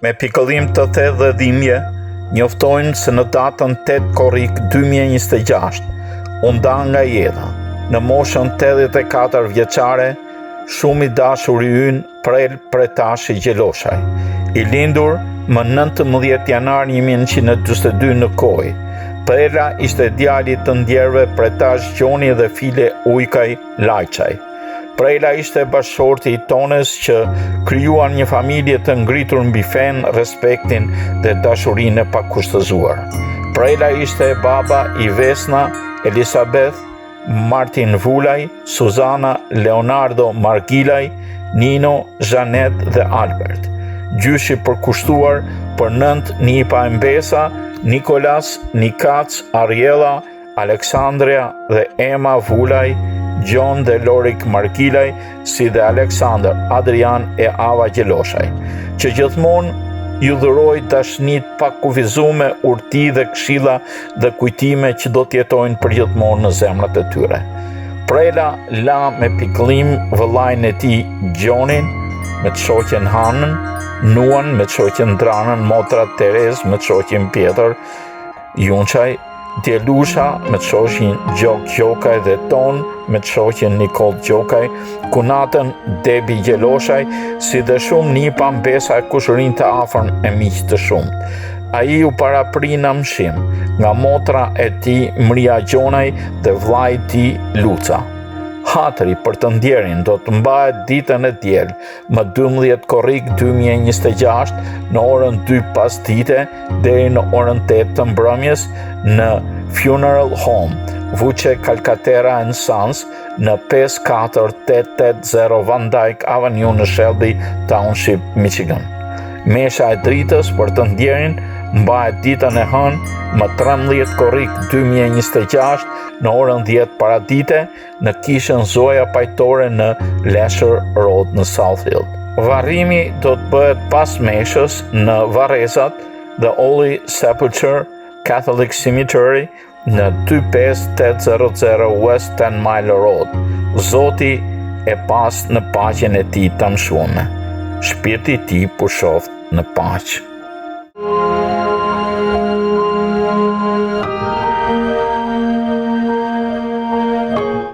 me pikëllim të thellë dhe dhimbje, njoftojnë se në datën 8 korrik 2026, u nda nga jeta, në moshën 84 vjeçare, shumë i dashur i ynë Prel Pretashi Gjeloshaj, i lindur më 19 janar 1942 në Koj. Prela ishte djali të ndjerëve Pretash Gjoni dhe file Ujkaj Lajçaj. Prela ishte bashkëshorti i Tonës që krijuan një familje të ngritur mbi fen, respektin dhe dashurinë e pakushtëzuar. Prela ishte baba i Vesna, Elisabeth, Martin Vulaj, Suzana, Leonardo Margilaj, Nino, Janet dhe Albert. Gjyshi përkushtuar për 9 nipa e mbesa, Nikolas, Nikac, Ariela, Aleksandria dhe Emma Vulaj, John dhe Lorik Margilaj, si dhe Aleksandr, Adrian e Ava Gjeloshaj, që gjithmonë ju dhuroj dashnit pa kufizume, urti dhe këshilla dhe kujtime që do t'jetojnë për gjithmonë në zemrat e tyre. Prela la me pikëllim vëllain e tij Gjonin, me të shoqen Hanën, Nuan me të shoqen Dranën, motra Terez me të shoqen Pjetër Junçaj, Djelusha me të shoqen Gjok Gjokaj dhe Ton me të shoqen Nikol Gjokaj, kunatën Debi Gjeloshaj, si dhe shumë nipa mbesa e kushërin të afërm e miq të shumt. Ai u parapri në mshim nga motra e tij Mria Gjonaj dhe vllai i tij Luca. Hatri për të ndjerin do të mbahet ditën e diel, më 12 korrik 2026 në orën 2 pasdite deri në orën 8 të mbrëmjes në Funeral Home, Vuce Calcaterra and Sons, në 5480 Van Dyke Avenue në Shelby Township, Michigan. Mesha e dritës për të ndjerin mbahet ditën e hënë më 13 korrik 2026 në orën 10 paradite në kishën Zoja Pajtore në Lesher Road në Southfield. Varrimi do të bëhet pas meshës në Varrezat The Holy Sepulchre Catholic Cemetery në 25800 West 10 Mile Road. Zoti e pas në paqen e tij të mshuame. Shpirti i tij pushoft në paqe.